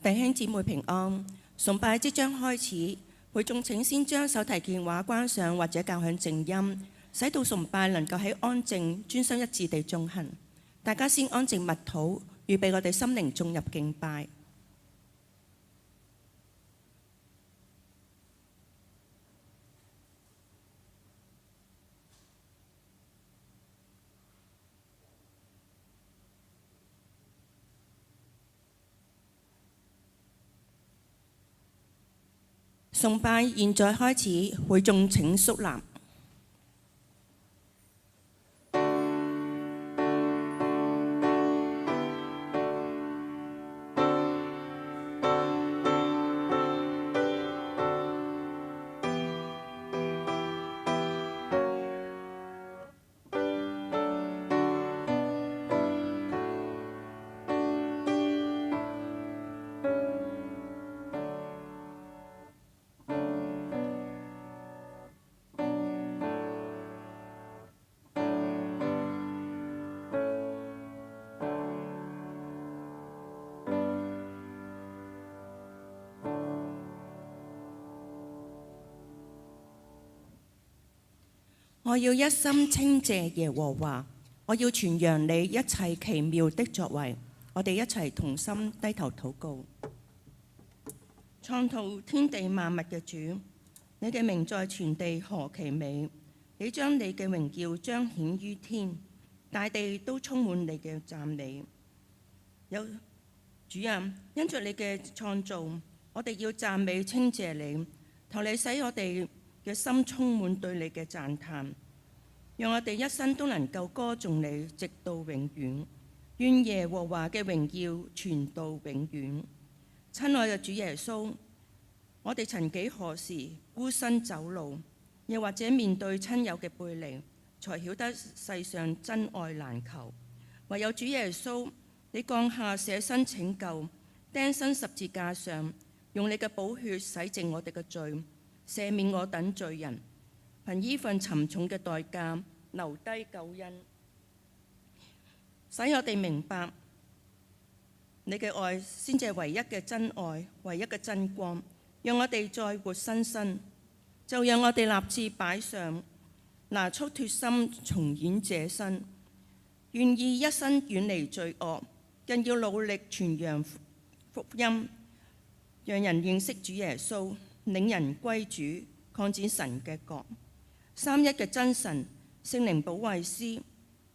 弟兄姊妹平安，崇拜即將開始，會眾請先將手提電話關上或者校響靜音，使到崇拜能夠喺安靜、專心一致地進行。大家先安靜默禱，預備我哋心靈進入敬拜。崇拜現在開始，會眾請肅立。我要一心稱謝耶和華，我要傳揚你一切奇妙的作為。我哋一齊同心低頭禱告。創造天地萬物嘅主，你嘅名在全地何其美！你將你嘅榮耀彰顯於天，大地都充滿你嘅讚美。有主啊，因着你嘅創造，我哋要讚美稱謝你，求你使我哋嘅心充滿對你嘅讚嘆，讓我哋一生都能夠歌頌你，直到永遠。願耶和華嘅榮耀傳到永遠。親愛嘅主耶穌，我哋曾幾何時孤身走路，又或者面對親友嘅背離，才曉得世上真愛難求。唯有主耶穌，你降下捨身拯救，釘身十字架上，用你嘅寶血洗淨我哋嘅罪，赦免我等罪人，憑依份沉重嘅代價留低救恩，使我哋明白你嘅愛先至係唯一嘅真愛，唯一嘅真光。讓我哋再活生生，就讓我哋立志擺上，拿出決心重演這生，願意一生遠離罪惡，更要努力傳揚福音，讓人認識主耶穌，領人歸主，擴展神嘅國。三一嘅真神聖靈保惠師，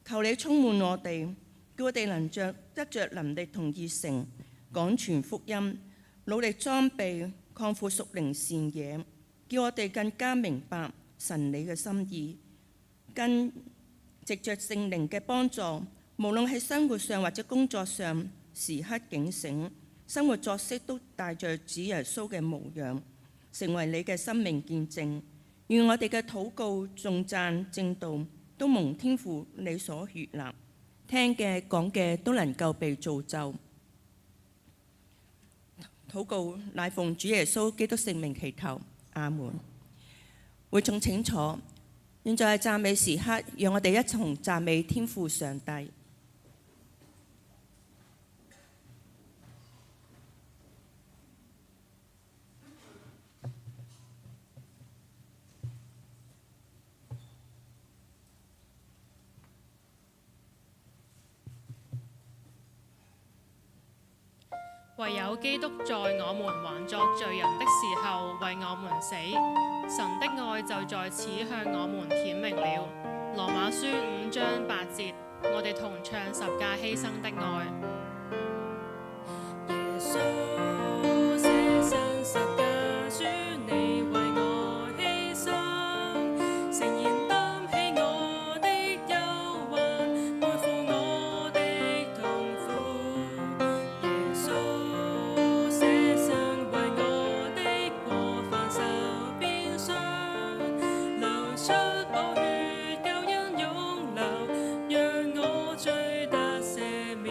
求你充滿我哋，叫我哋能得着能力同熱誠廣傳福音，努力裝備擴闊屬靈視野，叫我哋更加明白神你嘅心意，更藉着聖靈嘅幫助，無論喺生活上或者工作上，時刻警醒，生活作息都帶着主耶穌嘅模樣，成為你嘅生命見證。願我哋嘅禱告、頌讚、證道都蒙天父你所悅納，聽嘅講嘅都能夠被造就。禱告乃奉主耶穌基督聖名祈求，阿門。會眾請坐，現在係讚美時刻，讓我哋一同讚美天父上帝。唯有基督在我們還作罪人的時候為我們死，神的愛就在此向我們顯明了。羅馬書5章8節，我哋同唱十架犧牲的愛。耶穌捨身十架，主你為我犧牲，誠然擔起我的憂患，背負我的痛苦。耶穌捨身為我的過犯受鞭傷，流出寶血，救恩湧流，讓我罪得赦免。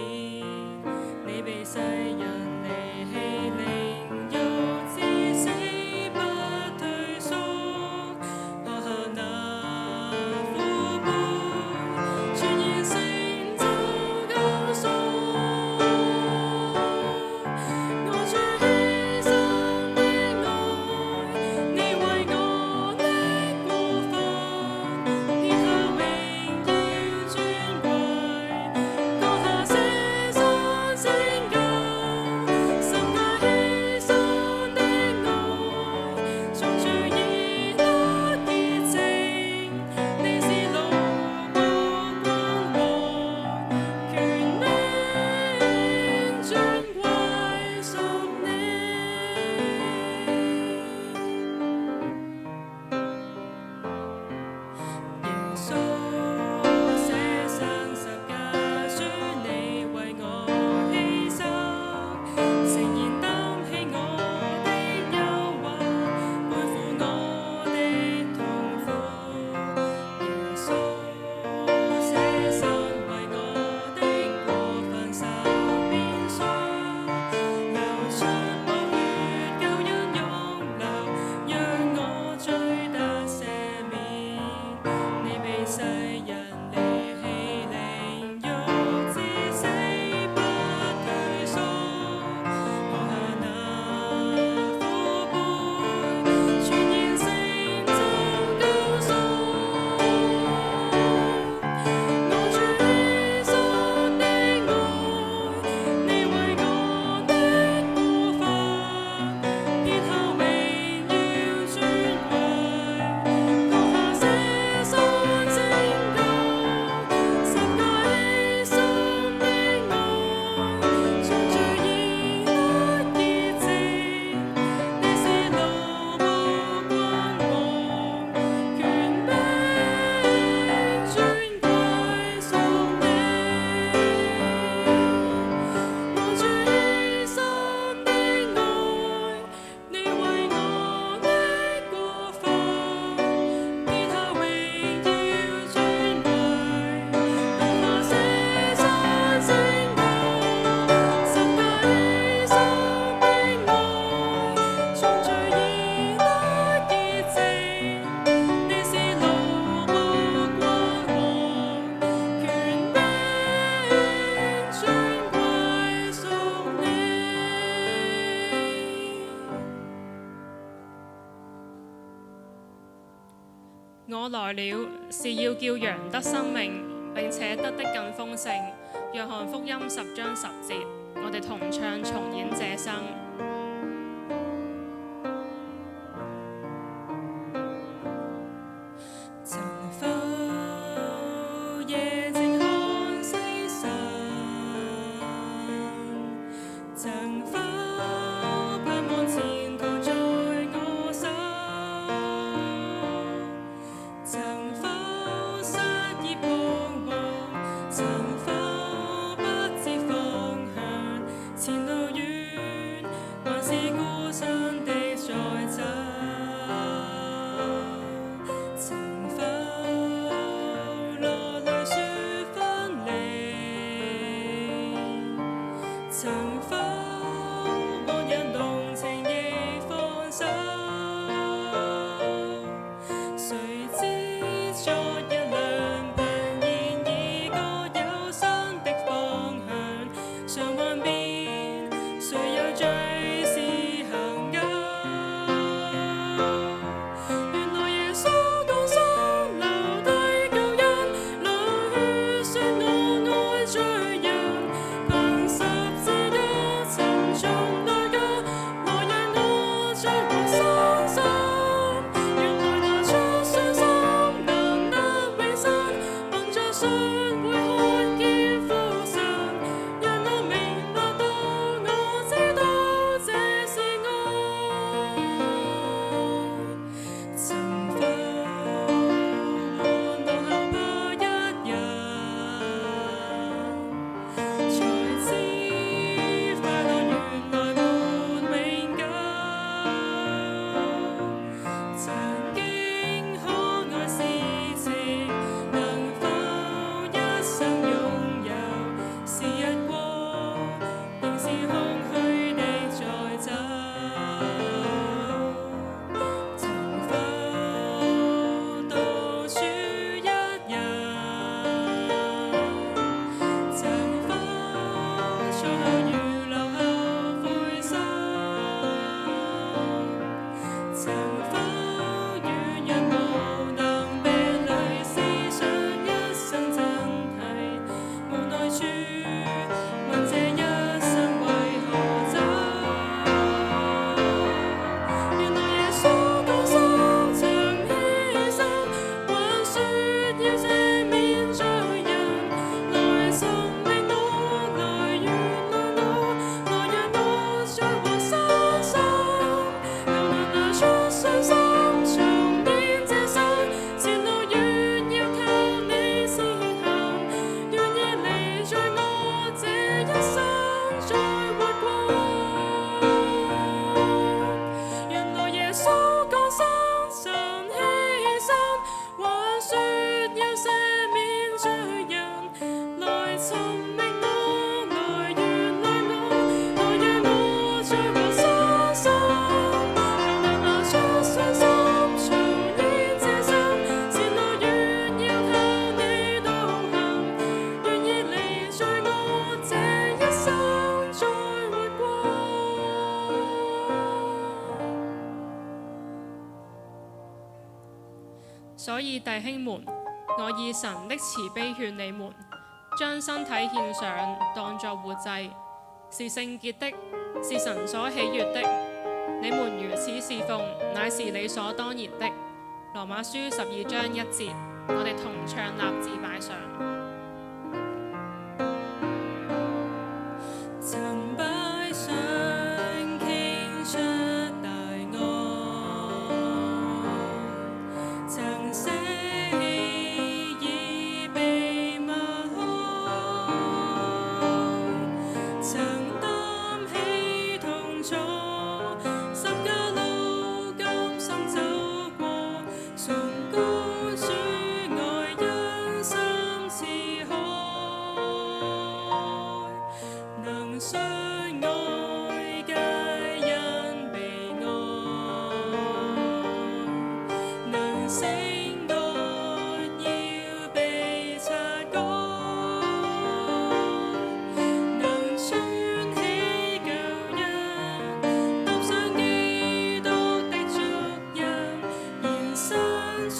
我來了，是要叫羊得生命，並且得的更豐盛。約翰福音10章10節，我哋同唱重演這生。曾否夜靜看西山？曾否盼望前途在我手？曾否失意彷徨？曾否不知方向？前路遠，還是孤身的在走？曾否落淚說分離？曾否往日濃情亦放手？誰知昨日良朋，現已各有新的方向。常幻變，誰又最是行幽？原來耶穌降生，留低救恩，流血說我愛罪人，憑十字架沉重代價，來讓我再活生生。原來拿出信心，能得永生，憑着信會看見父神，讓我明白到，我知道這是愛。曾否看到後怕一人，才知快樂原來沒永久。曾經可愛事情，能否一生擁有？是日過，仍是空虛的在走。曾否獨處一人？曾否錯後如流後悔心？曾否軟弱無能，病裏思想一生真諦，無奈處問這一生為何走？原來耶穌降生，曾犧牲，還說要赦免罪人，來尋覓我，來原諒我，來讓我再活生生。又能拿出信心，重演這生，前路遠要靠你前行，願意離在我這一生再活過。原來耶穌降生，曾犧牲，還說要赦免罪人，來尋覓我，來原諒我，來讓我再活生生。又能拿出信心，重演這生，前路遠要靠你導行，願意離在我這一生再活過。所以弟兄們，我以神的慈悲勸你們，將身體獻上，當作活祭，是聖潔的，是神所喜悅的。你們如此侍奉，乃是理所當然的。羅馬書12章1節，我哋同唱立志擺上。曾擺上傾出大愛，曾捨棄已被抹開，曾擔起痛楚，十架路甘心走過，崇高主愛因心似海，能相愛皆因被愛，能勝惡要被擦乾，能穿起舊人，踏上基督的足印，延伸主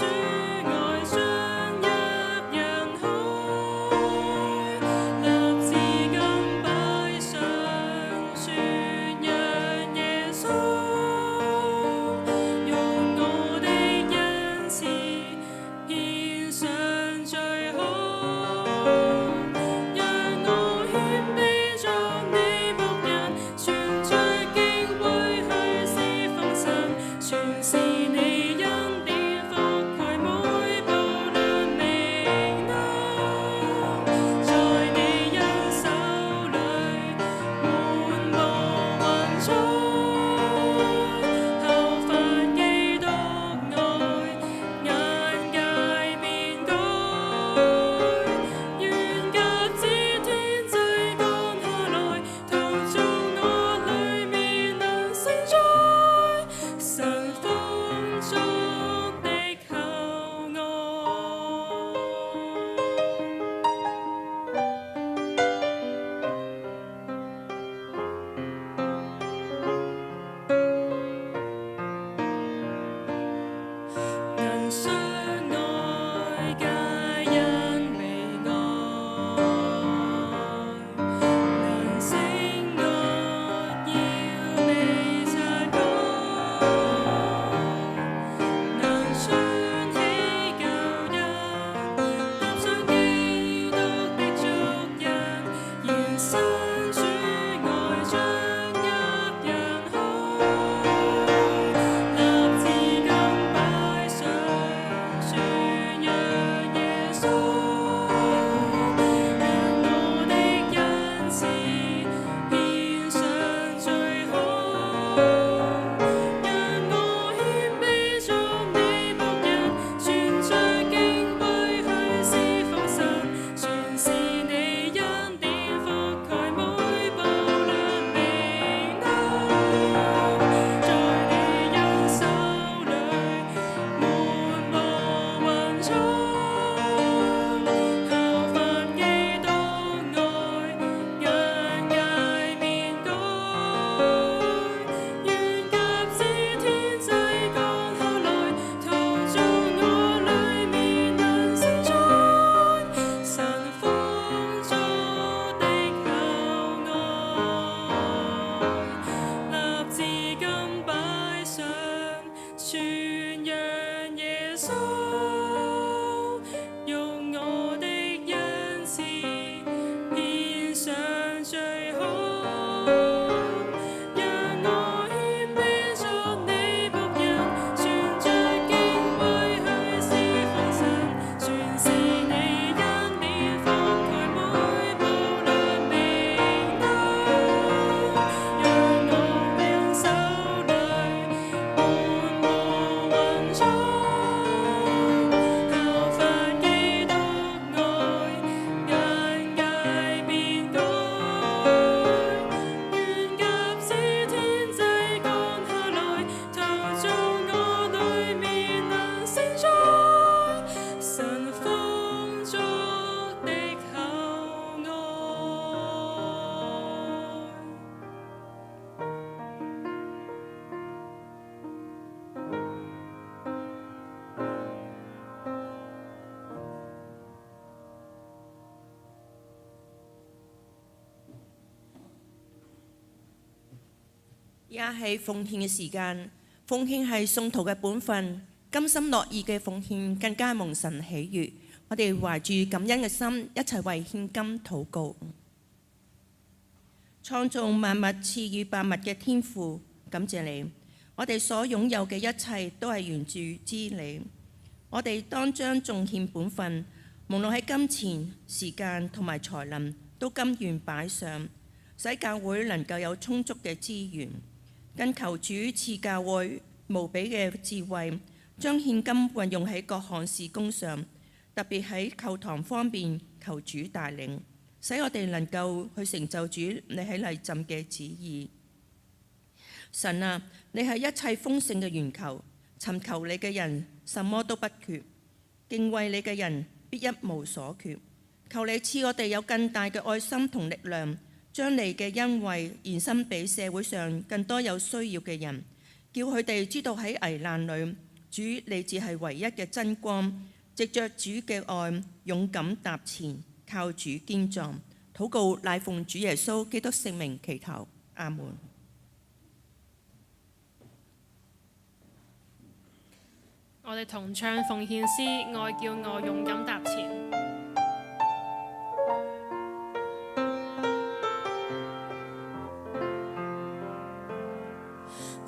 穌，用我的恩賜獻上最好，讓我謙卑作你僕人，存着敬畏去侍奉神，全是你恩典覆蓋每步亮明燈，讓我兩手裏滿布雲彩，效法基督愛，眼界變改，願鴿子天際降下來，陶造我裏面能承載神豐足的厚愛。而家係奉獻嘅時間，奉獻係信徒嘅本分，甘心樂意嘅奉獻更加蒙神喜悅。我哋懷住感恩嘅心，一齊為獻金禱告。創造萬物、賜予百物嘅天父，感謝你，我哋所擁有嘅一切都係源自之你。我哋當將奉獻本分，無論喺金錢、時間同埋才能，都甘願擺上，使教會能夠有充足嘅資源。更求主賜教會無比嘅智慧，將獻金運用喺各項事工上，特別喺購堂方面，求主帶領，使我哋能夠去成就主你喺禮浸嘅旨意。神啊，你係一切豐盛嘅源頭，尋求你嘅人什麼都不缺，敬畏你嘅人必一無所缺。求你賜我哋有更大嘅愛心同力量，將你嘅恩惠延伸俾社會上更多有需要嘅人，叫佢哋知道喺危難裏，主你只係唯一嘅真光，藉着主嘅愛，勇敢踏前，靠主堅壯。禱告乃奉主耶穌基督聖名祈求，阿門。我哋同唱奉獻詩，愛叫我勇敢踏前。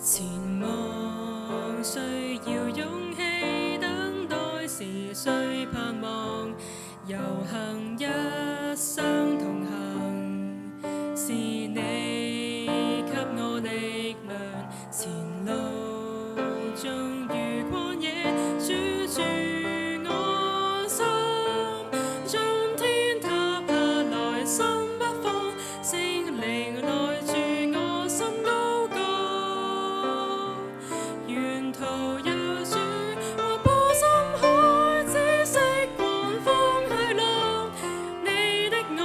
前望需要勇氣，等待時需盼望，遊行一生同行，是你給我力量，前路縱如曠野，主住我心，縱天塌下來心不放，聖靈內住我心高歌，沿途有主劃破深海，知識狂風去浪，你的愛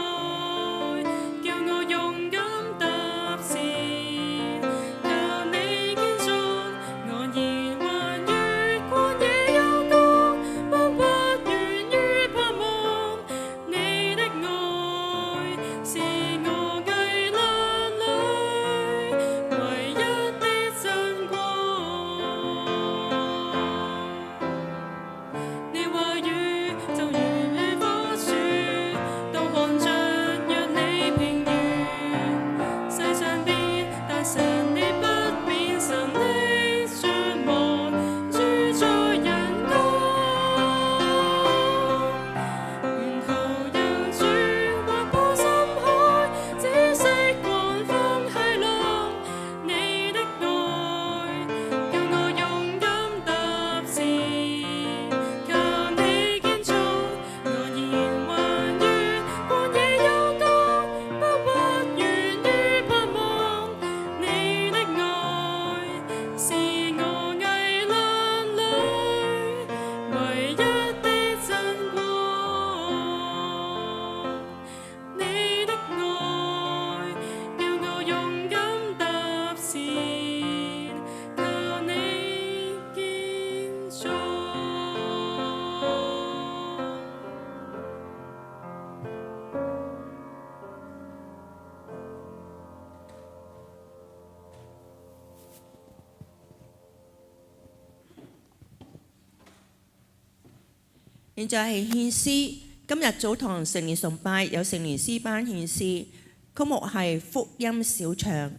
現在係獻詩。今日早堂成年崇拜有成年詩班獻詩，曲目係福音小唱。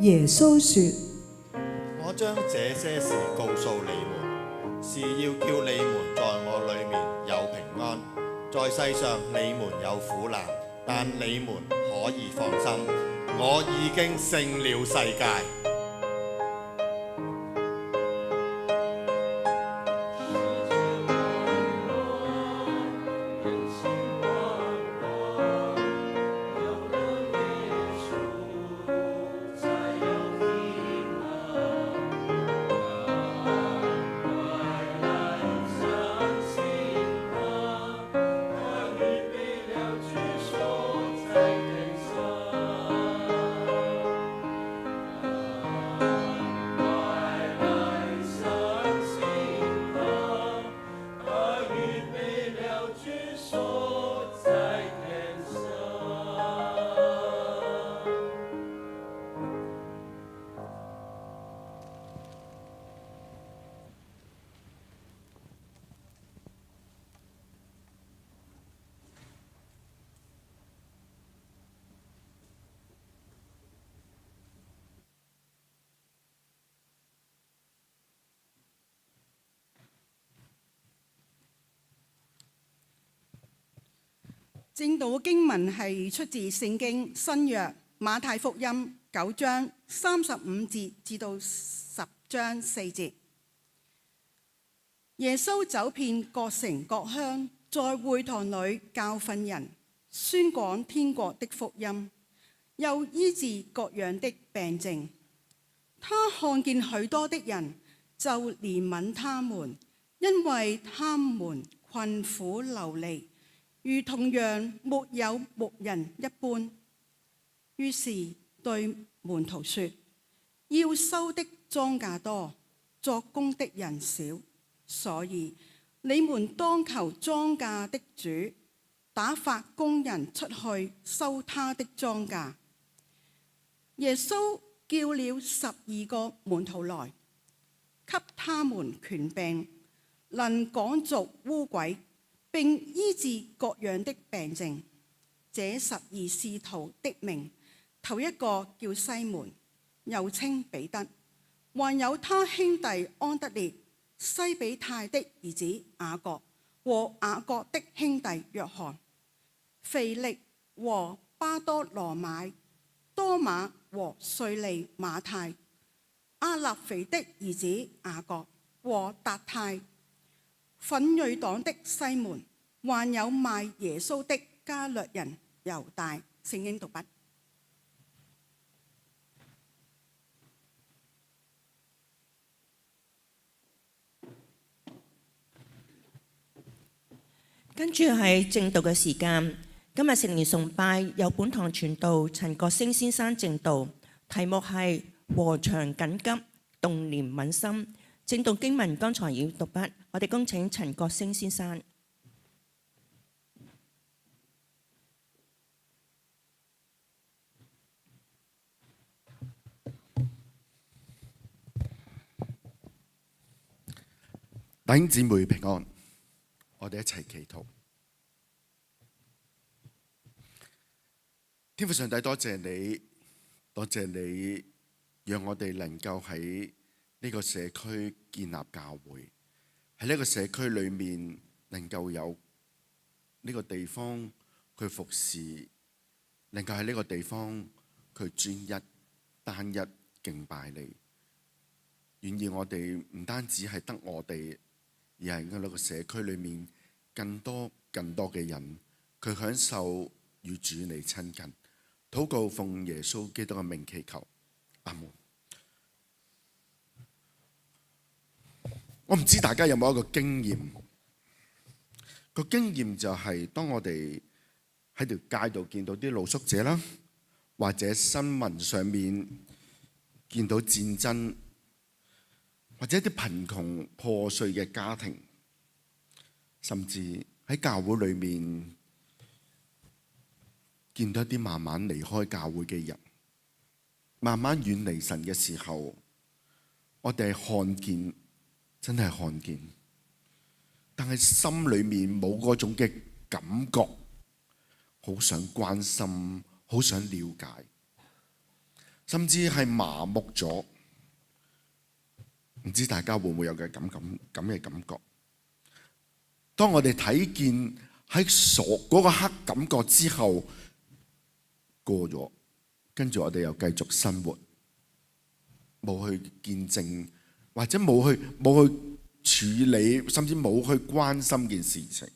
耶穌說：我將這些事告訴你們，是要叫你們在我裏面有平安。在世上你們有苦難，但你們可以放心，我已經勝了世界。正道經文係出自聖經新約馬太福音9章35節至到10章4節。耶穌走遍各城各鄉，在會堂裏教訓人，宣講天國的福音，又醫治各樣的病症。他看見許多的人，就憐憫他們，因為他們困苦流離，如同羊沒有牧人一般。於是對門徒說：要收的莊稼多，作工的人少，所以你們當求莊稼的主打發工人出去收他的莊稼。耶穌叫了12個門徒來，給他們權柄，能趕逐污鬼，並醫治各樣的病症。這12使徒的名，頭一個叫西門，又稱彼得，還有他兄弟安德烈、西比泰的兒子雅各和雅各的兄弟約翰，腓力和巴多羅買、多馬和稅吏馬太、亞勒腓的兒子雅各和達太、奮銳黨的西門，還有賣耶穌的加略人猶大。聖經讀畢。跟住係正道嘅時間。今日聖靈崇拜由本堂傳道陳國星先生正道，題目係禾場緊急，動念穩心。正道經文剛才已讀畢，我哋恭請陳國星先生。弟兄姊妹平安，我哋一齊祈禱。天父上帝，多謝你，多謝你，讓我哋能夠喺呢個社區建立教會，喺呢個社區裏面能夠有呢個地方佢服侍，能夠喺呢個地方佢專一單一敬拜你。願意我哋唔單止係得我哋，而係喺呢個社區裏面更多嘅人，佢享受與主你親近。禱告奉耶穌基督嘅名祈求，阿門。我唔知大家有冇一個經驗，個經驗就係當我哋喺條街度見到啲露宿者啦，或者新聞上面見到戰爭，或者啲貧窮破碎嘅家庭，甚至喺教會裏面見到一啲慢慢離開教會嘅人，慢慢遠離神嘅時候，我哋看見，真係看見，但係心裏面冇嗰種嘅感覺，好想關心，好想了解，甚至係麻木咗。唔知大家會唔會有嘅咁嘅感覺？當我哋睇見喺嗰個黑感覺之後過咗，跟住我哋又繼續生活，冇去見證，或者冇去處理，甚至冇去關心件事情。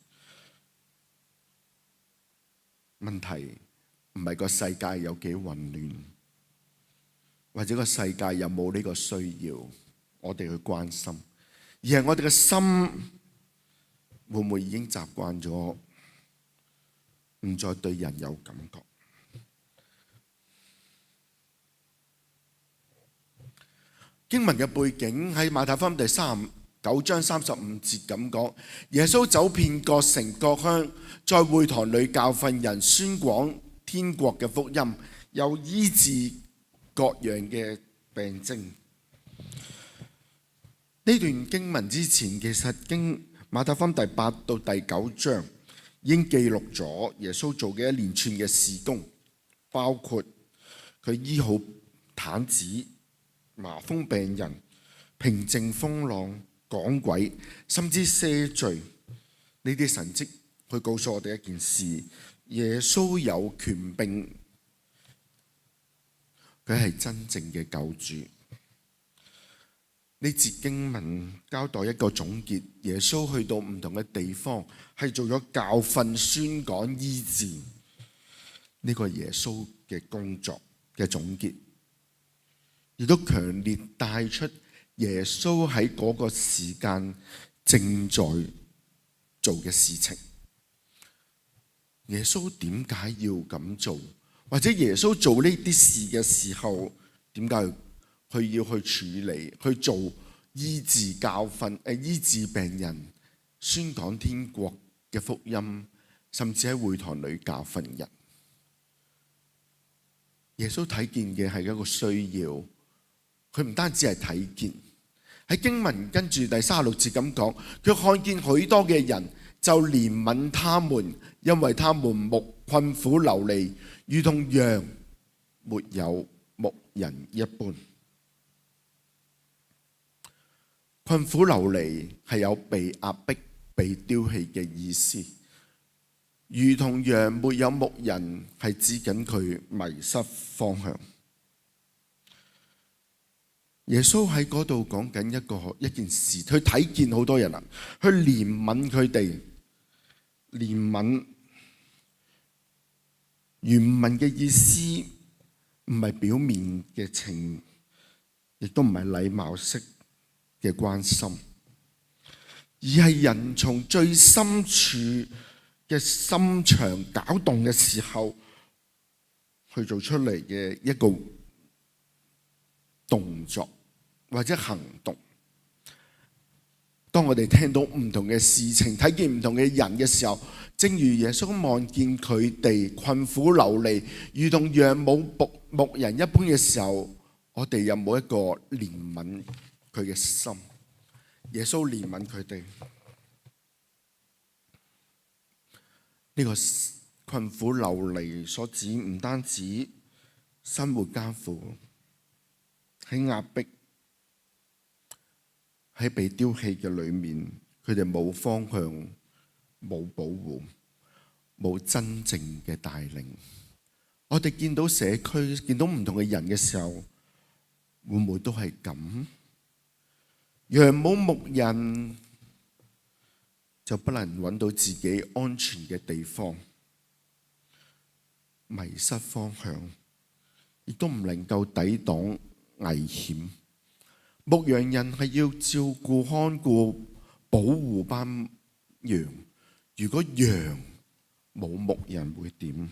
問題唔係個世界有幾混亂，或者個世界有冇呢個需要我哋去關心，而係我哋嘅心會唔會已經習慣咗，唔再對人有感覺。經文嘅背景喺馬太福音第39章35節咁講，耶穌走遍各城各鄉，在會堂裏教訓人，宣講天國嘅福音，又醫治各樣嘅病症。呢段經文之前，其實經馬太福音第8到第9章已經記錄咗耶穌做嘅一連串嘅事工，包括佢醫好癱子、麻風病人、平靜風浪、趕鬼，甚至赦罪。呢啲神蹟去告訴我哋一件事：耶穌有權柄，佢係真正嘅救主。呢節經文交代一個總結，耶穌去到唔同嘅地方，係做咗教訓、宣講、醫治呢個耶穌嘅工作嘅總結，亦都強烈帶出耶穌喺嗰個時間正在做嘅事情。耶穌點解要咁做？或者耶穌做呢啲事嘅時候，點解佢要去處理、去做醫治教訓、醫治病人、宣講天國嘅福音，甚至喺會堂裏教訓人？耶穌睇見嘅係一個需要，佢唔單止係睇見。喺經文跟住第36節咁講，佢看見許多嘅人，就憐憫他們，因為他們困苦流離，如同羊沒有牧人一般。困苦流離係有被壓迫、被丟棄嘅意思。如同羊沒有牧人，係指緊佢迷失方向。耶穌喺嗰度講緊一件事，佢睇見好多人啊，去憐憫佢哋。憐憫原文嘅意思唔係表面嘅情，亦都唔係禮貌式嘅關心，而係人從最深處嘅心腸攪動嘅時候，去做出嚟嘅一個動作或者行動。當我哋聽到唔同嘅事情，睇見唔同嘅人嘅時候，正如耶穌望見佢哋困苦流離，如同羊冇牧人一般嘅時候，我哋有冇一個憐憫佢嘅心？耶穌憐憫佢哋。呢個困苦流離所指唔單止生活艱苦，喺壓迫、喺被丟棄嘅裏面，佢哋冇方向、冇保護、冇真正嘅帶領。我哋見到社區、見到唔同嘅人嘅時候，會唔會都係咁？羊冇牧人，就不能揾到自己安全嘅地方，迷失方向，亦都唔能夠抵擋危險。牧羊人係要照顧、看顧、保護班羊。如果羊冇牧人會點？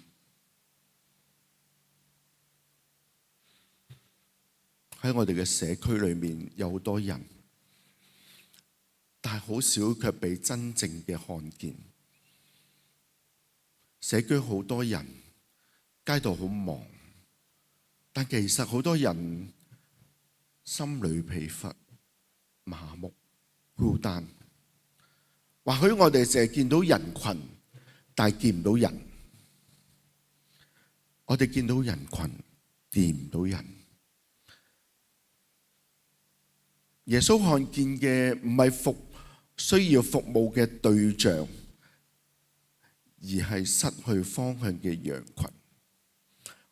喺我哋嘅社區裏面有好多人，但係好少卻被真正嘅看見。社區好多人，街道好忙，但其實好多人心裏疲乏、麻木、孤單。或許我哋淨係見到人群，但係見唔到人。我哋見到人群，見唔到人。耶穌看見嘅唔係需要服務嘅對象，而係失去方向嘅羊群。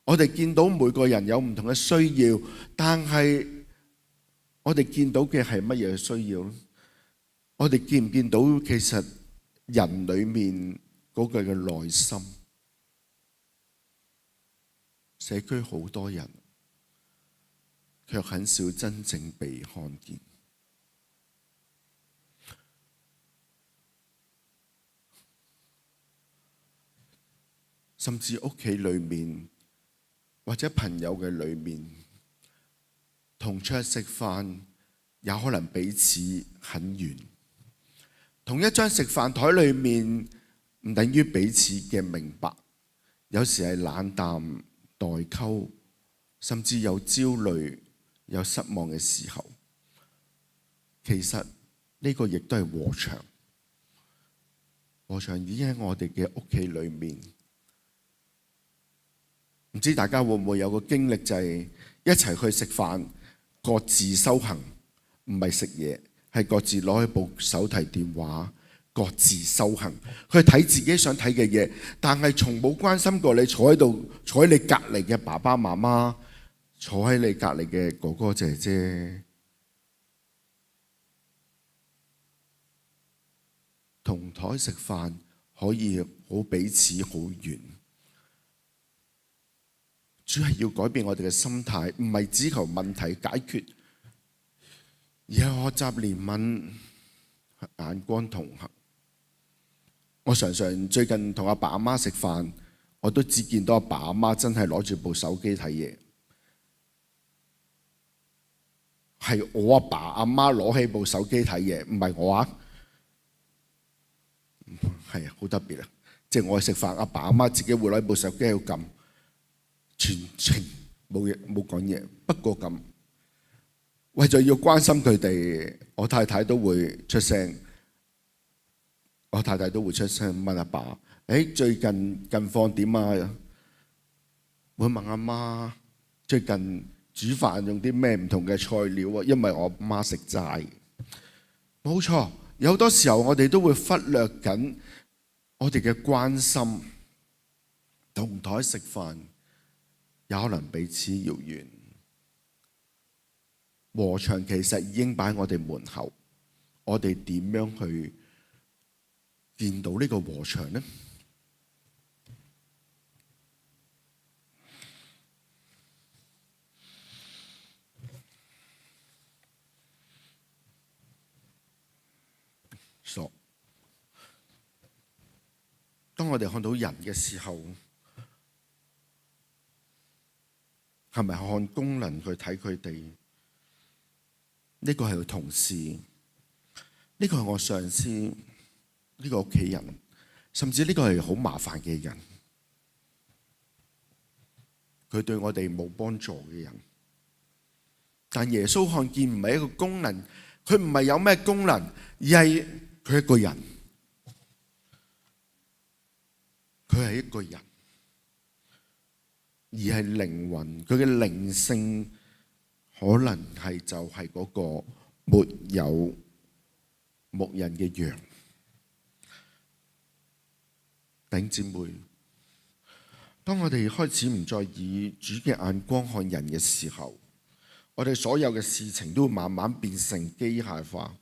我哋見到每個人有唔同嘅需要，但係我哋見到嘅係乜嘢需要？我哋見唔見到其實人裏面嗰個嘅內心？社區好多人，卻很少真正被看見。甚至屋企裏面或者朋友嘅裏面，同出去食飯，也可能彼此很遠。同一張食飯台裏面，唔等於彼此嘅明白。有時係冷淡、代溝，甚至有焦慮、有失望嘅時候。其實呢個亦都係禾場。禾場已經喺我哋嘅屋企裏面。唔知大家會唔會有個經歷，就係一齊去食飯，各自修行，唔係食嘢，係各自攞起部手提電話，各自修行，去睇自己想睇嘅嘢，但係從冇關心過你坐喺度，坐喺你隔離嘅爸爸媽媽，坐喺你隔離嘅哥哥姐姐，同台食飯可以好彼此好遠。主係要改變我哋嘅心態，唔係只求問題解決，而係學習憐憫、眼光同行。我常常最近同阿爸阿媽食飯，我都只見到阿爸阿媽真係攞住部手機睇嘢，係我阿爸阿媽攞起部手機睇嘢，唔係我啊，係啊，好特別啊！即係我去食飯，阿爸阿媽自己會攞部手機喺度撳，全程冇嘢冇講嘢。不過咁為咗要關心佢哋，我太太都會出聲。我太太都會出聲問阿爸：誒，最近近況點啊？會問阿媽最近煮飯用啲咩唔同嘅菜料啊？因為我媽食齋。冇錯，有好多時候我哋都會忽略緊我哋嘅關心。同台食飯有可能彼此遙遠，禾場其實已經擺喺我哋門口，我哋點樣去見到呢個禾場呢？當我哋看到人嘅時候，係咪看功能去睇佢哋？呢個係個同事，呢個係我上司，呢個屋企人，甚至呢個係好麻煩嘅人，佢對我哋冇幫助嘅人。但耶穌看見唔係一個功能，佢唔係有咩功能，而係佢一個人。佢係一個人，而係靈魂，佢嘅靈性可能係就係嗰個沒有牧人嘅羊。弟兄姊妹，當我哋開始唔再以主嘅眼光看人嘅時候，我哋所有嘅事情都會慢慢變成機械化。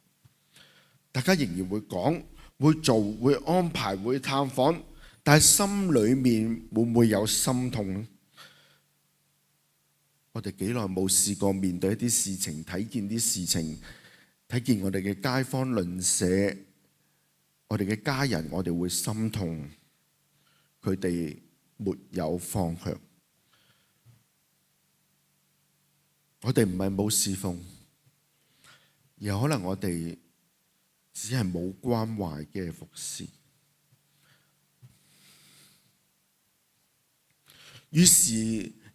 大家仍然會講、會做、會安排、會探訪，但係心裏面會唔會有心痛呢？我哋幾耐冇試過面對一啲事情，睇見啲事情，睇見我哋嘅街坊鄰舍，我哋嘅家人，我哋會心痛，佢哋沒有方向。我哋唔係冇侍奉，而可能我哋只係冇關懷嘅服侍。於是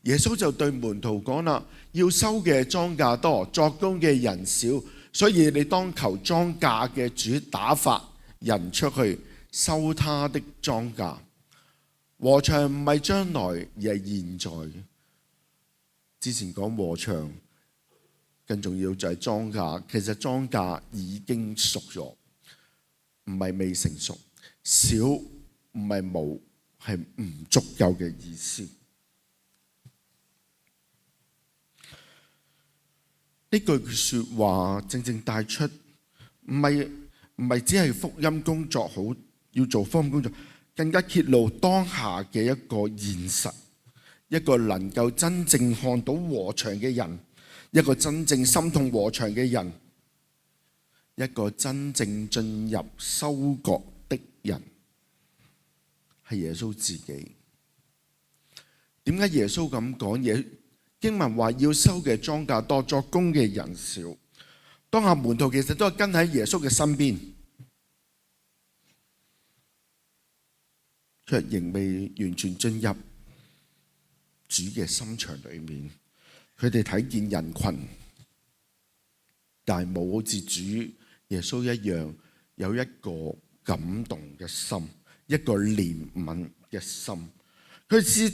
耶穌就對門徒講啦：要收嘅莊稼多，作工嘅人少，所以你當求莊稼嘅主打發人出去收他的莊稼。禾場唔係將來，而係現在。之前講禾場，更重要就係莊稼。其實莊稼已經熟咗，唔係未成熟。少唔係冇，係唔足夠嘅意思。呢句說話正正帶出，唔係只係福音工作好，要做福音工作，更加揭露當下嘅一個現實，一個能夠真正看到禾場嘅人，一個真正心痛禾場嘅人，一個真正進入收割的人，係耶穌自己。點解耶穌咁講？經文話要收嘅莊稼多，作工嘅人少。當下門徒其實都係跟喺耶穌嘅身邊，卻仍未完全進入主嘅心腸裏面。佢哋睇見人群，但係冇好似主耶穌一樣有一個感動嘅心，一個憐憫嘅心。佢只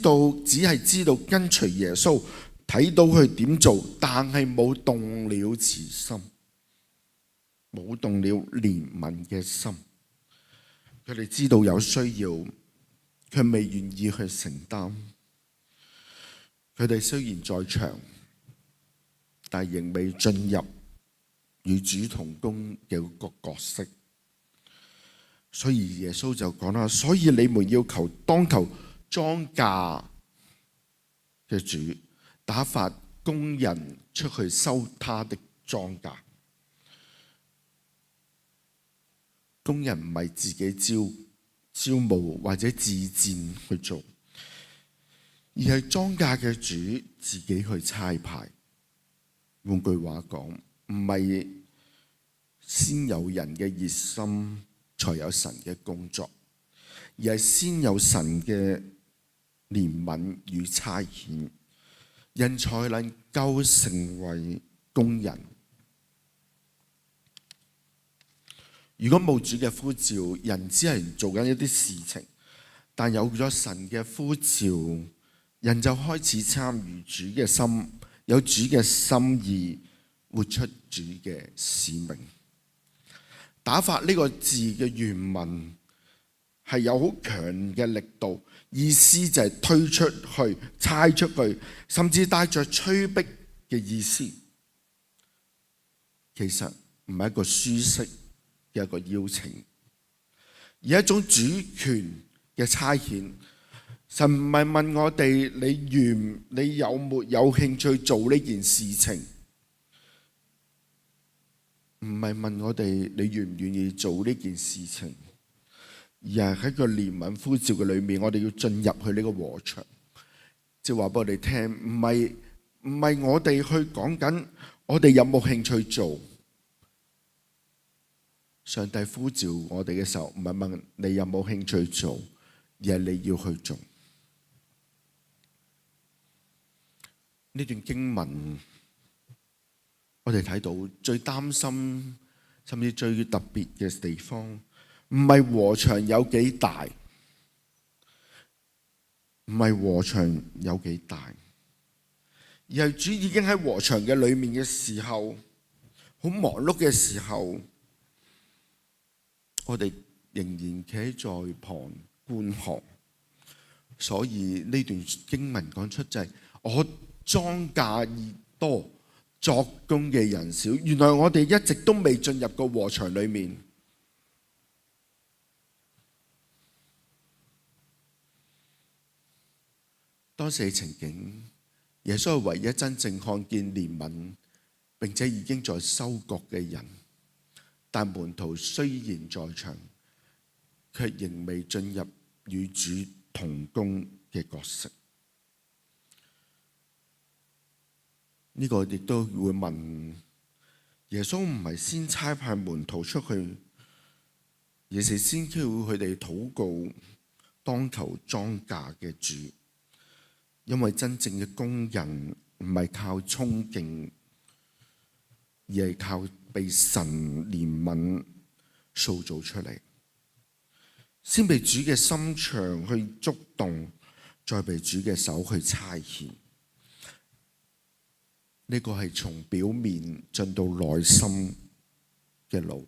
係知道跟隨耶穌，睇到佢點做，但係冇動了慈心，冇動了憐憫嘅心。佢哋知道有需要，卻未願意去承擔。佢哋雖然在場，但係仍未進入與主同工嘅個角色。所以耶穌就講啦：所以你們要當求莊稼嘅主打發工人出去收他的莊稼。工人唔係自己招募或者自薦去做，而係莊稼嘅主自己去差派。換句話講，唔係先有人嘅熱心才有神嘅工作，而係先有神嘅憐憫與差遣，人才能夠成為工人。如果冇主嘅呼召，人只係做緊一啲事情，但有咗神嘅呼召，人就開始參與主嘅心，有主嘅心意，活出主嘅使命。打發呢個字嘅原文係有好強嘅力度，意思就係推出去、差出去，甚至帶着催逼嘅意思。其實唔係一個舒適嘅一個邀請，而係一種主權嘅差遣。神唔係問我哋你有沒有興趣做呢件事情，唔係問我哋你願唔願意做呢件事情，而係喺個憐憫呼召嘅裏面，我哋要進入去呢個禾場，即係話俾我哋聽，唔係我哋去講緊我哋有冇興趣做。上帝呼召我哋嘅時候，唔係問你有冇興趣做，而係你要去做。呢段經文，我哋睇到最擔心，甚至最特別嘅地方，唔係禾場有幾大，唔係禾場有幾大，而係主已經喺禾場嘅裏面嘅時候，好忙碌嘅時候，我哋仍然企在旁觀看。所以呢段經文講出就係我莊稼多，作工嘅人少。原來我哋一直都未進入個禾場裏面。當時嘅情景，耶穌係唯一真正看見憐憫並且已經在收割嘅人，但門徒雖然在場，卻仍未進入與主同工嘅角色。呢個亦都會問，耶穌唔係先差派門徒出去，而是先叫佢哋禱告，當求莊稼嘅主。因為真正嘅工人唔係靠衝勁，而係靠被神憐憫塑造出嚟，先被主嘅心腸去觸動，再被主嘅手去差遣。呢個係從表面進到內心嘅路。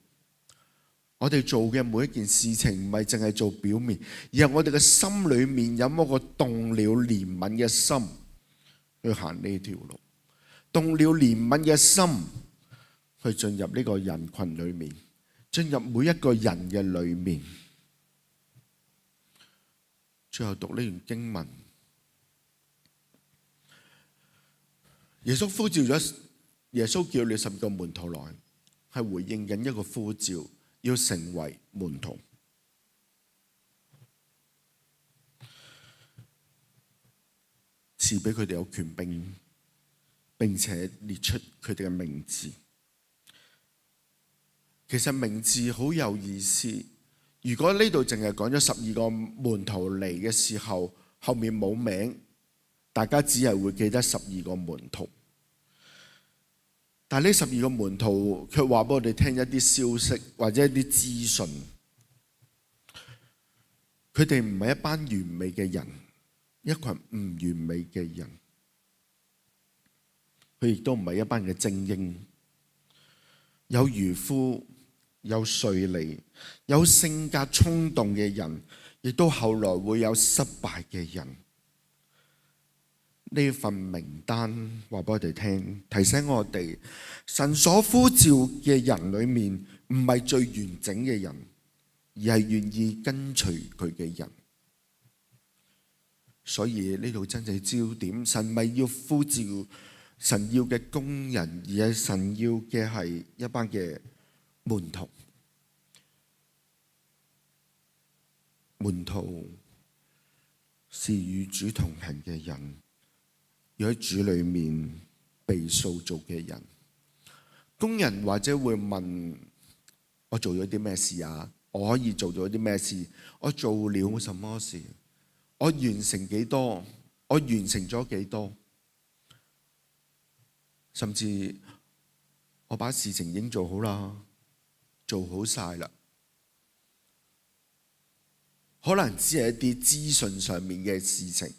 我哋做嘅每一件事情唔係淨係做表面，而係我哋嘅心裏面有冇個動了憐憫嘅心去行呢條路，動了憐憫嘅心去進入呢個人群裏面，進入每一個人嘅裏面。最後讀呢段經文，耶穌呼召咗，耶穌叫你12個門徒來，係回應緊一個呼召，要成為門徒。賜俾佢哋有權柄，並且列出佢哋嘅名字。其實名字好有意思。如果呢度淨係講咗12個門徒嚟嘅時候，後面冇名，大家只係會記得12個門徒。但係呢12個門徒卻話俾我哋聽一啲消息或者一啲資訊。佢哋唔係一班完美嘅人，一群唔完美嘅人。佢亦都唔係一班嘅精英，有漁夫，有稅吏，有性格衝動嘅人，亦都後來會有失敗嘅人。呢份名單話俾我哋聽，提醒我哋，神所呼召嘅人裏面，唔係最完整嘅人，而係願意跟隨佢嘅人。所以呢度真正焦點，神咪要呼召神要嘅工人，而係神要嘅係一班嘅門徒。門徒是與主同行嘅人，要喺主裏面被塑造嘅人。工人或者會問：我做咗啲咩事啊？我可以做咗啲咩事？我做了什麼事？我完成幾多？我完成咗幾多？甚至我把事情已經做好啦，做好晒啦。可能只係一啲資訊上面嘅事情，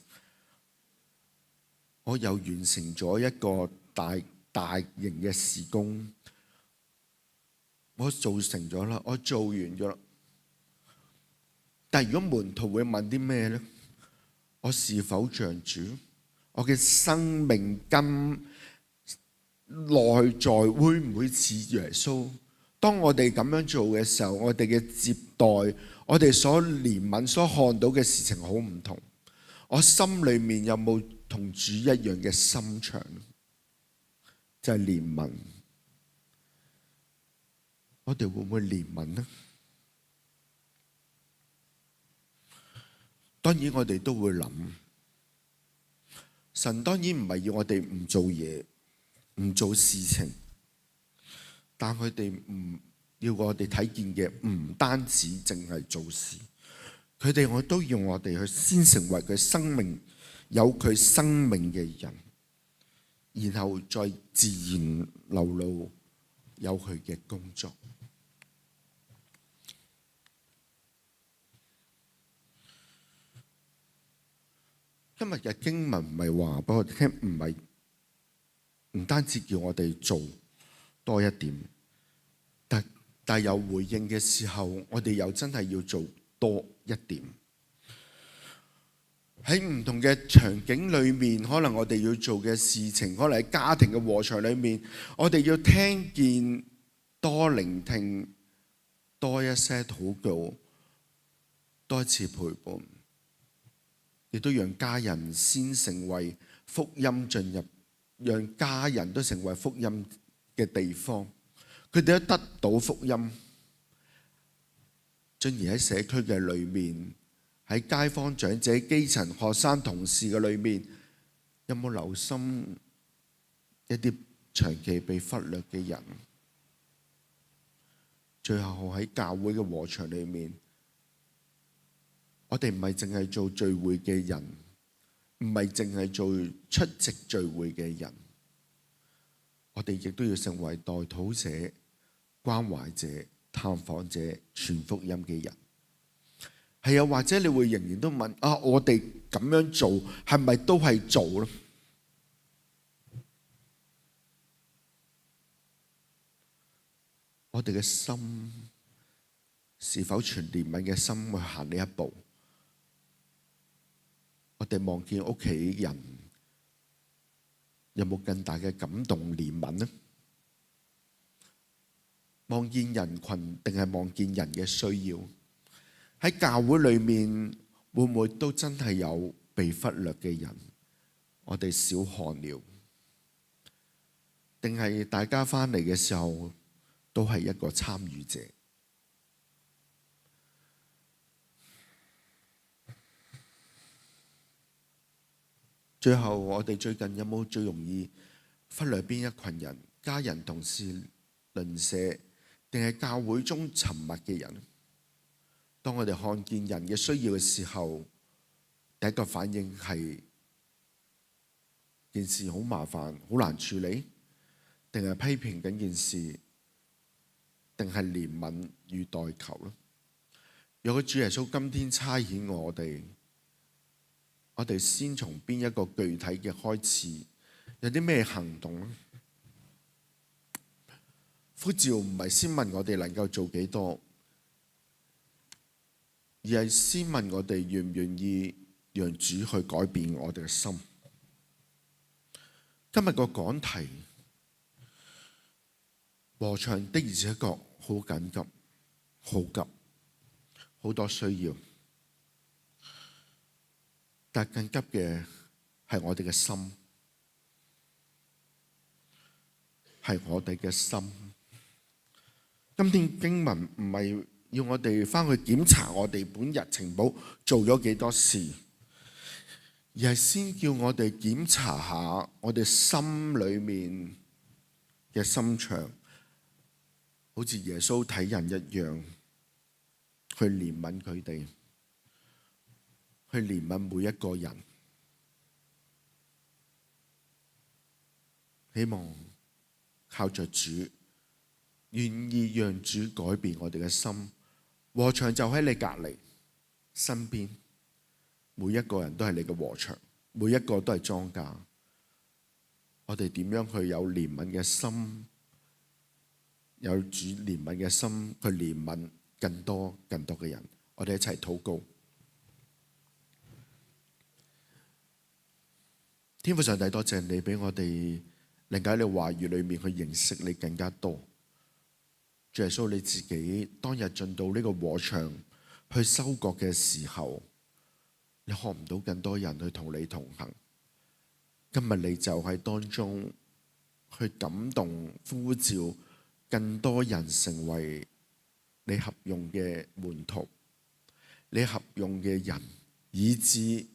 我又完成咗一個大型嘅事工，我做成咗啦，我做完咗啦。但如果門徒會問啲咩呢？我是否像主？我嘅生命跟內在會唔會似耶穌？當我哋咁樣做嘅時候，我哋嘅接待，我哋所憐憫、所看到嘅事情好唔同。我心裏面有冇同主一樣嘅心腸？就係憐憫。我哋會唔會憐憫呢？當然我哋都會諗，神當然唔係要我哋唔做嘢、唔做事情，但佢哋唔要我哋睇見嘅唔單止淨係做事，我都要我哋去先成為佢生命有佢生命嘅人，然後再自然流露有佢嘅工作。今日嘅經文唔係話俾我哋聽，唔單止叫我哋做多一點，但有回應嘅時候，我哋又真係要做多一點。喺唔同嘅場景裏面，可能我哋要做嘅事情，可能喺家庭嘅和場裏面，我哋要聽見、多聆聽、多一些禱告、多一次陪伴。亦都讓家人先成為福音進入，讓家人都成為福音嘅地方。佢哋都得到福音，進而喺社區嘅裏面，喺街坊長者、基層學生同事嘅裏面，有冇留心一啲長期被忽略嘅人？最後喺教會嘅和場裏面，我哋唔係淨係做聚會嘅人，唔係淨係做出席聚會嘅人，我哋亦都要成為代禱者、關懷者、探訪者、傳福音嘅人。係啊，或者你會仍然都問啊，我哋咁樣做係咪都係做咧？我哋嘅心是否存憐憫嘅心去行呢一步？我哋望見屋企人有冇更大嘅感動憐憫呢？望見人群定係望見人嘅需要？喺教會裏面會唔會都真係有被忽略嘅人？我哋少看了，定係大家返嚟嘅時候都係一個參與者？最後，我哋最近有冇最容易忽略邊一群人？家人、同事、鄰舍，定係教會中沉默嘅人？當我哋看見人嘅需要嘅時候，第一個反應係件事好麻煩，好難處理，定係批評緊件事，定係憐憫與代求咧？如果主耶穌今天差遣我哋先從邊一個具體嘅開始，有啲咩行動呢？呼召唔係先問我哋能夠做幾多，而係先問我哋願唔願意讓主去改變我哋嘅心。今日個講題，和場的而且確好緊急，好急，好多需要。但更急嘅係我哋嘅心，係我哋嘅心。今天經文唔係要我哋返去檢查我哋本日情報做咗幾多事，而係先叫我哋檢查下我哋心裏面嘅心腸，好似耶穌睇人一樣，去憐憫佢哋，去憐憫每一個人。希望靠着主，願意讓主改變我哋嘅心。禾場就喺你隔離身邊，每一個人都係你嘅禾場，每一個都係莊稼。我哋點樣去有憐憫嘅心，有主憐憫嘅心去憐憫更多嘅人？我哋一齊禱告。天父上帝，多謝你俾我哋能夠喺你話語裏面去認識你更加多。主耶穌，你自己當日進到呢個禾場去收割嘅時候，你看唔到更多人去同你同行。今日你就喺當中去感動呼召更多人成為你合用嘅門徒，你合用嘅人，以致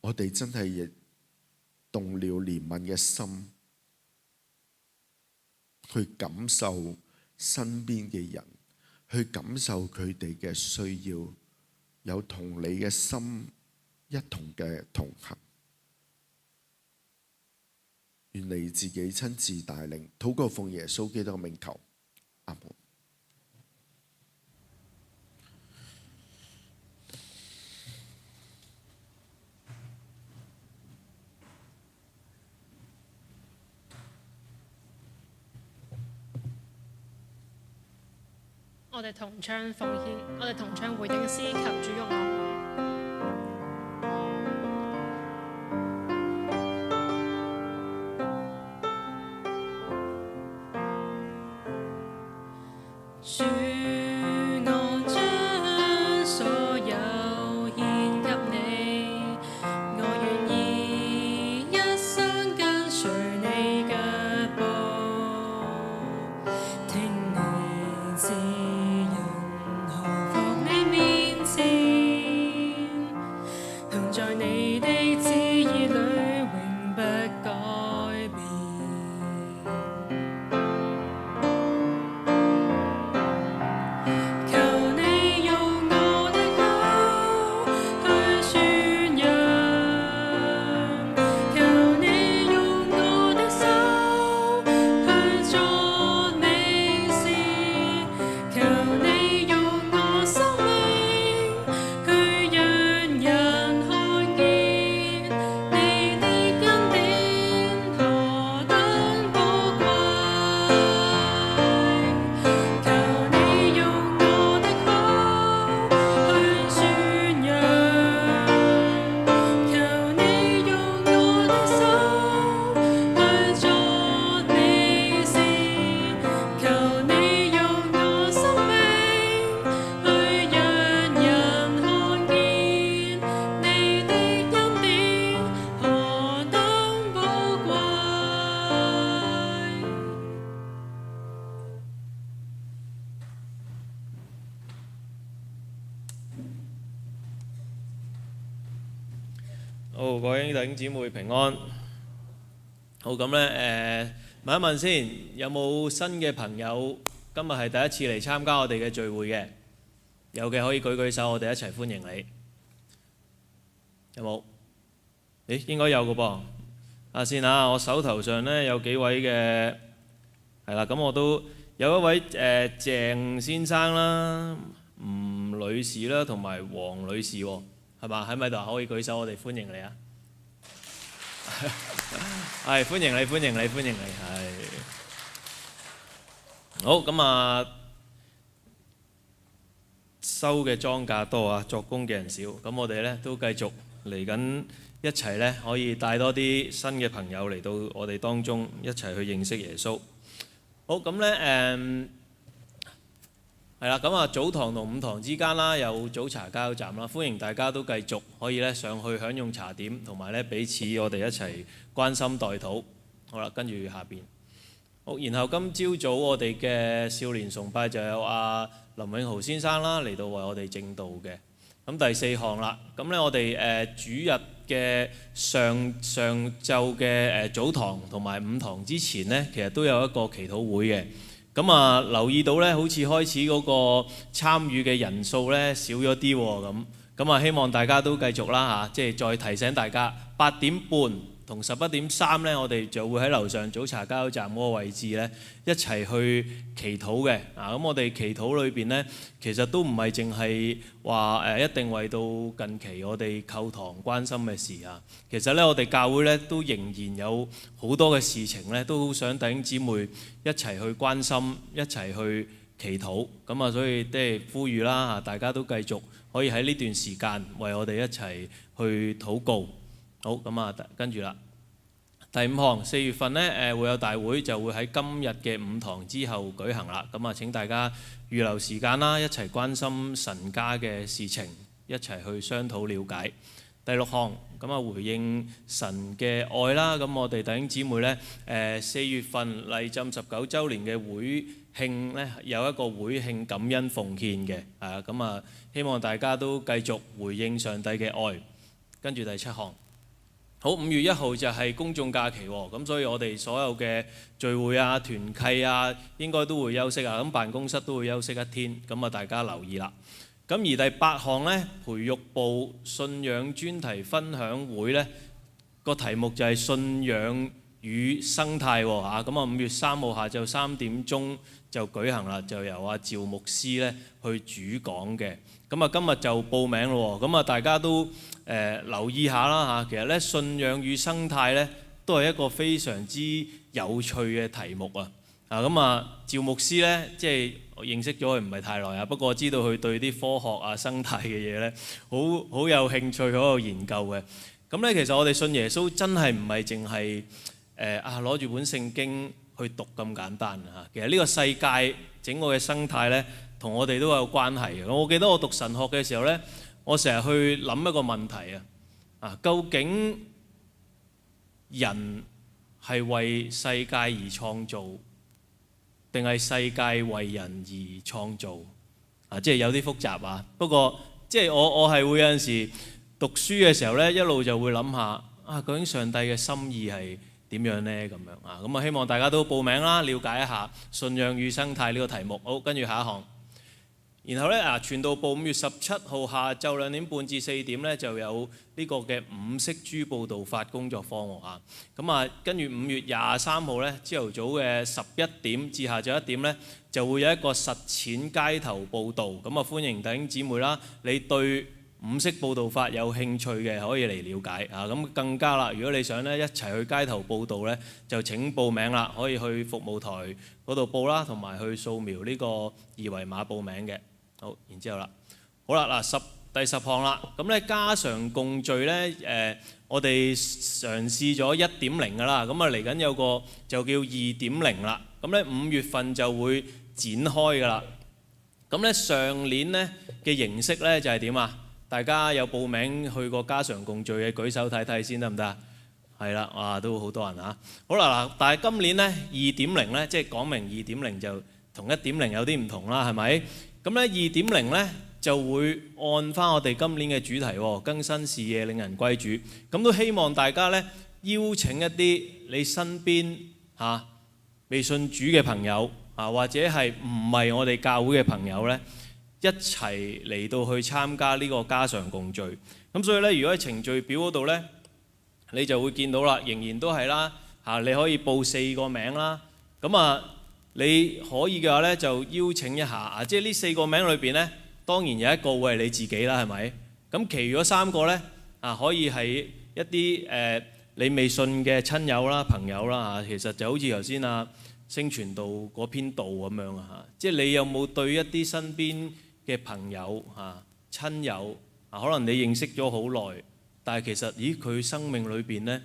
我哋真係亦動了憐憫嘅心，去感受身邊嘅人，去感受佢哋嘅需要，有同你嘅心一同嘅同行。願你自己親自帶領，禱告奉耶穌基督嘅名求，阿門。我哋同唱奉獻，我哋同唱回應詩，求主用我。主，我將所有獻給你，我願意一生跟隨你腳步，聽你指引，降服你面前，行在你的旨意裏，永不改變。好，各位弟兄姊妹平安。好，咁咧問一問先，有冇新嘅朋友今日係第一次嚟參加我哋嘅聚會嘅？有嘅可以舉舉手，我哋一齊歡迎你。有冇？咦，應該有嘅噃。啊先啊，我手頭上咧有幾位嘅，係啦，咁我都有一位鄭先生啦、吳女士啦，同埋黃女士喎。係嘛？喺咪度？可以舉手，我哋歡迎你啊！係歡迎你，歡迎你，歡迎你，係好咁啊！收嘅莊稼多啊，作工嘅人少。咁我哋咧都繼續嚟緊一齊咧，可以帶多啲新嘅朋友嚟到我哋當中，一齊去認識耶穌。好咁咧係啦，咁啊早堂同午堂之間啦，有早茶加油站啦，歡迎大家都繼續可以咧上去享用茶點，同埋咧彼此我哋一齊關心代禱。好啦，跟住下邊。好，然後今朝早我哋嘅少年崇拜就有阿林永豪先生啦嚟到為我哋證道嘅。咁第4項啦，咁咧我哋主日嘅上晝嘅早堂同埋午堂之前呢，其實都有一個祈禱會嘅。咁啊，留意到咧，好似開始嗰個參與嘅人數咧少咗啲喎，咁啊，希望大家都繼續啦嚇，即係再提醒大家8點半同11點3咧，我哋就會喺樓上早茶加油站嗰個位置咧一齊去祈禱嘅。咁我哋祈禱裏邊咧，其實都唔係淨係話一定為到近期我哋購堂關心嘅事啊。其實咧，我哋教會咧都仍然有好多嘅事情咧，都好想弟兄姊妹一齊去關心，一齊去祈禱。咁啊，所以即係呼籲啦嚇，大家都繼續可以喺呢段時間為我哋一齊去禱告。好，咁啊，跟住啦，第5項，4月份呢會有大會，就會喺今日嘅午堂之後舉行啦。咁啊，請大家預留時間啦，一齊關心神家嘅事情，一齊去商討了解。第6項，咁啊，回應神嘅愛啦。咁我哋弟兄姊妹呢，4月份勵浸19週年嘅會慶呢，有一個會慶感恩奉獻嘅。咁啊，希望大家都繼續回應上帝嘅愛。跟住第7項。好，5月1號就係公眾假期喎，咁所以我哋所有嘅聚會啊、團契啊，應該都會休息啊，咁辦公室都會休息1天，咁啊大家留意啦。咁而第8項呢，培育部信仰專題分享會呢，個題目就係信仰與生態喎嚇，咁啊5月3號下晝3點鐘就舉行啦，就由阿趙牧師呢去主講嘅。咁啊今日就報名咯喎，咁啊大家都留意下啦嚇。其實咧信仰與生態咧都係一個非常之有趣嘅題目啊。咁啊趙牧師咧即係我認識咗佢唔係太耐啊，不過我知道佢對啲科學啊生態嘅嘢咧好有興趣，好有研究嘅。咁咧其實我哋信耶穌真係唔係淨係攞住本聖經去讀咁簡單嚇。其實呢個世界整個嘅生態咧同我哋都有關係嘅。我記得我讀神學嘅時候咧，我成日去諗一個問題啊，究竟人係為世界而創造，定係世界為人而創造？即係有啲複雜啊。不過即係我係會有陣時讀書嘅時候咧，一路就會諗下究竟上帝嘅心意係點樣呢？咁樣啊，咁啊希望大家都報名啦，了解一下信仰與生態呢個題目。好，跟住下一項。然後咧傳道部5月17號下晝2點半至4點咧就有呢個嘅五色珠報道法工作坊喎。咁啊跟住5月23號咧朝頭早嘅11點至下晝1點咧就會有一個實踐街頭報道。咁啊歡迎弟兄姊妹啦，你對五色報道法有興趣嘅可以嚟了解啊。咁更加啦，如果你想咧一齊去街頭報道咧，就請報名啦，可以去服務台嗰度報啦，同埋去掃描呢個二維碼報名嘅。好，然之後啦，好啦嗱，第10項啦。咁咧家常共聚咧，我哋嘗試咗1.0噶啦，咁啊嚟緊有個就叫2.0啦。咁咧5月份就會展開噶啦。咁咧上年咧嘅形式咧就係點啊？大家有報名去過家常共聚嘅舉手睇睇先得唔得啊？係啦，哇都好多人啊。好啦嗱，但係今年咧2.0咧，即係講明2.0就同1.0有啲唔同啦，係咪？咁咧2.0咧就會按翻我哋今年嘅主題喎，更新視野領人歸主。咁都希望大家咧邀請一啲你身邊未信主嘅朋友或者係唔係我哋教會嘅朋友咧，一齊嚟到去參加呢個家常共聚。咁所以咧，如果喺程序表嗰度咧，你就會見到啦，仍然都係啦你可以報4個名啦。咁你可以嘅話咧，就邀請一下即係呢4個名裏邊咧，當然有一個會係你自己啦，係咪？咁其餘嗰3個咧可以係一啲你未信嘅親友啦、朋友啦其實就好似頭先星傳道嗰篇道咁樣即係你有冇對一啲身邊嘅朋友親友可能你認識咗好耐，但係其實佢生命裏邊咧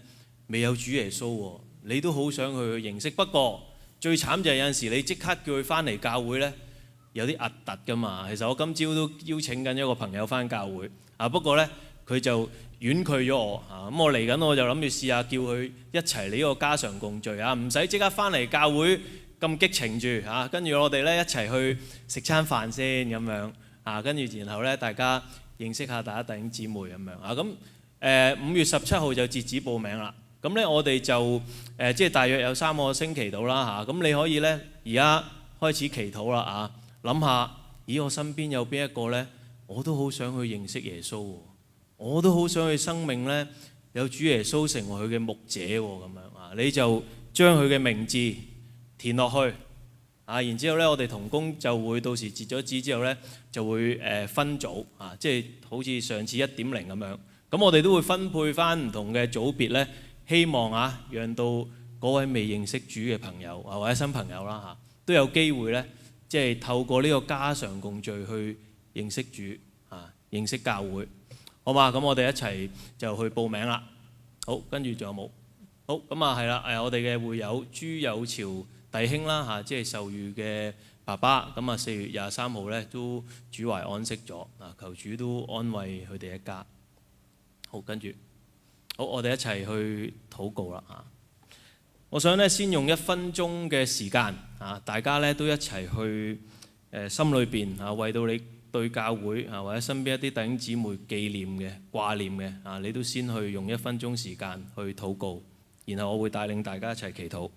未有主耶穌喎，你都好想去認識。不過最慘就係有陣時你即刻叫佢翻嚟教會咧，有啲核突噶嘛。其實我今朝都邀請緊一個朋友翻教會不過咧佢就婉拒咗我咁我嚟緊我就諗住試下叫佢一齊嚟呢個家常共聚唔使即刻翻嚟教會咁激情住跟住我哋咧一齊去食餐飯先咁樣跟住然後咧大家認識下大家弟兄姊妹咁樣啊。咁5月17號就截止報名啦。咁咧我哋就即係大約有3個星期到啦嚇。咁你可以咧而家開始祈禱啦啊，諗下咦我身邊有邊一個咧，我都好想去認識耶穌喎，我都好想去生命咧有主耶穌成為佢嘅牧者喎咁樣啊，你就將佢嘅名字填落去啊，然之後咧我哋同工就會到時截咗止之後咧就會分組啊，即係好似上次1.0咁樣。咁我哋都會分配翻唔同嘅組別咧，希望啊讓到嗰位未認識主嘅朋友啊或者新朋友啦嚇，都有機會咧，即係透過呢個家常共聚去認識主啊，認識教會，好嘛？咁我哋一齊就去報名啦。好，跟住仲有冇？好，咁啊係啦，我哋嘅會友朱有潮弟兄啦嚇，即係受孕嘅爸爸，咁啊4月23號咧都主懷安息咗啊，求主都安慰佢哋一家。好，跟住好，我哋一齊去禱告啦嚇。我想咧先用1分鐘嘅時間啊，大家咧都一齊去心裏邊啊，為到你對教會啊或者身邊一啲弟兄姊妹紀念嘅掛念嘅啊，你都先去用1分鐘時間去禱告，然後我會帶領大家一齊祈禱。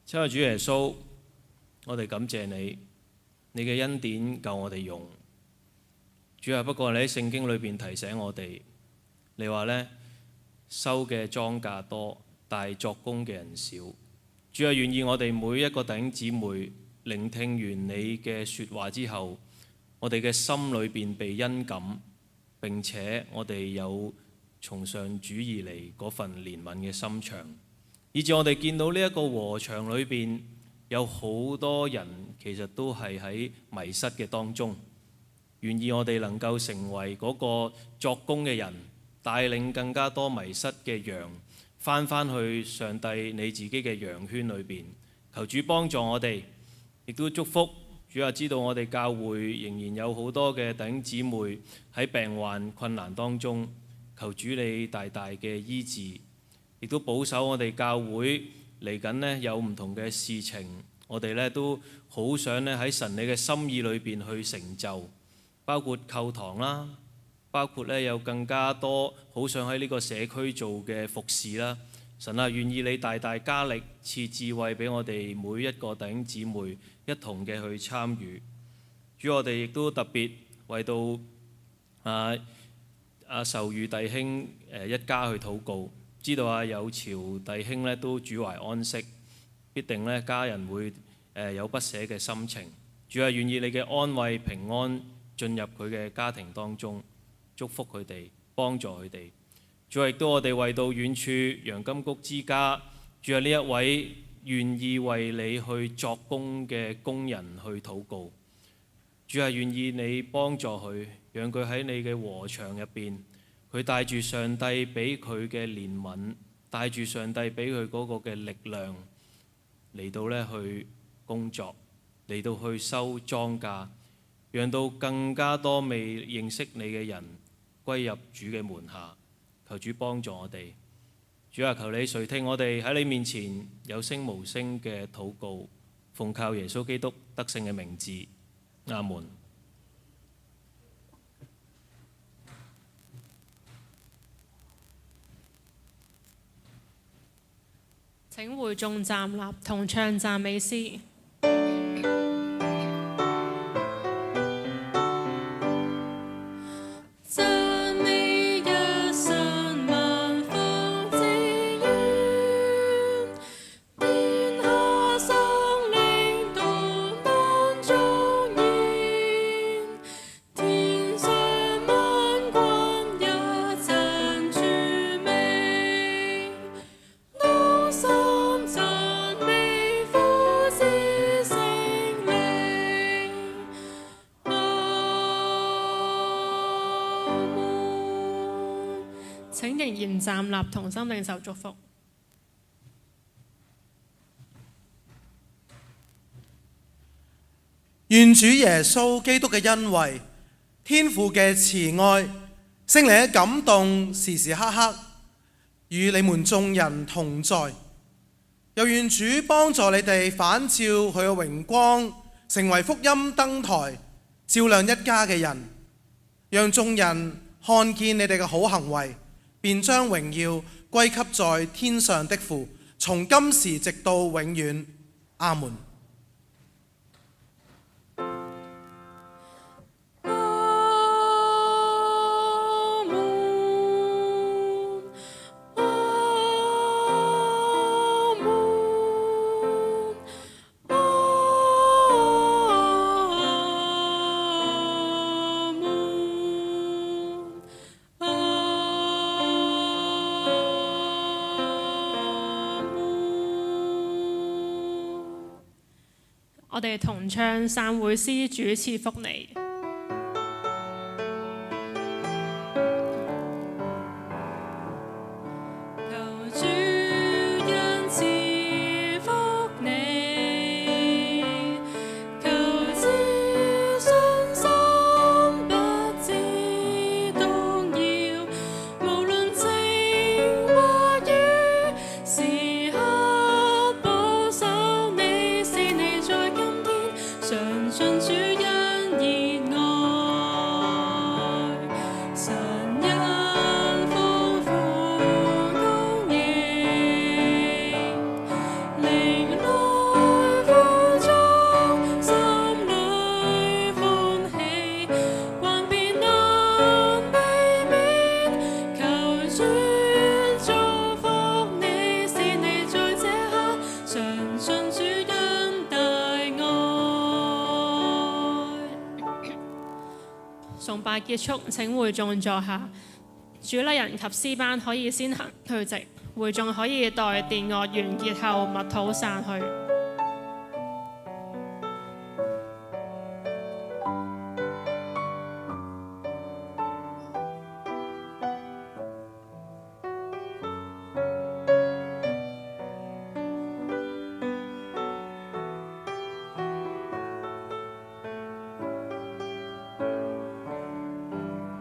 親愛主耶穌，我哋感謝你，你嘅恩典夠我哋用。主啊，不過你喺聖經裏邊提醒我哋，你話呢，收嘅莊稼多，但係作工嘅人少。主啊，願意我哋每一個弟兄姊妹聆聽完你嘅説話之後，我哋嘅心裏邊被恩感，並且我哋有從上主而嚟嗰份憐憫嘅心腸。以至我哋見到呢一個禾場裏邊有好多人其實都係喺迷失嘅當中，願意我哋能夠成為嗰個作工嘅人，帶領更加多迷失嘅羊返去上帝你自己嘅羊圈裏邊。求主幫助我哋，亦都祝福主啊！知道我哋教會仍然有好多嘅弟兄姊妹喺病患困難當中，求主你大大嘅醫治。亦都保守我哋教會嚟緊呢有唔同嘅事情，我哋呢都好想呢喺神你嘅心意裏邊去成就，包括購堂啦，包括呢有更加多好想喺呢個社區做嘅服侍啦。神啊，願意你大大加力，賜智慧俾我哋每一個弟兄姊妹一同嘅去參與。主，我哋亦都特別為到仇裕弟兄一家去禱告。知道有潮弟兄咧都主懷安息，必定咧家人會有不捨嘅心情。主啊，願意你嘅安慰平安進入佢嘅家庭當中，祝福佢哋，幫助佢哋。主啊，亦都我哋為到遠處楊金谷之家，主啊，呢一位願意為你去作工嘅工人去禱告。主啊，願意你幫助佢，讓佢喺你嘅禾場入邊。佢帶住上帝俾佢嘅憐憫，帶住上帝俾佢嗰個嘅力量嚟到咧去工作，嚟到去收莊稼，讓到更加多未認識你嘅人歸入主嘅門下。求主幫助我哋。主啊，求你垂聽我哋喺你面前有聲無聲嘅禱告，奉靠耶穌基督得勝嘅名字，阿門。請會眾站立，同唱讚美詩。心讚美呼召。仍然站立，同心領受祝福。願主耶穌基督嘅恩惠、天父嘅慈愛、聖靈嘅感動，時時刻刻與你們眾人同在。又願主幫助你哋反照佢嘅榮光，成為福音燈台，照亮一家嘅人，讓眾人看見你哋嘅好行為，便將榮耀歸給在天上的父，從今時直到永遠。阿門。我哋同唱散會詩，主賜福你。求主恩賜福你，求知信心不知動搖，無論晴或雨，時刻保守你，是你在今天常信主恩熱愛，神恩豐富供應，靈內富足，心裏歡喜，幻變難避免，求主祝福你，是你在這刻常信主恩大愛。崇拜結束，請會眾坐下。主禮人及詩班可以先行退席，會眾可以待殿樂完結後默禱散去。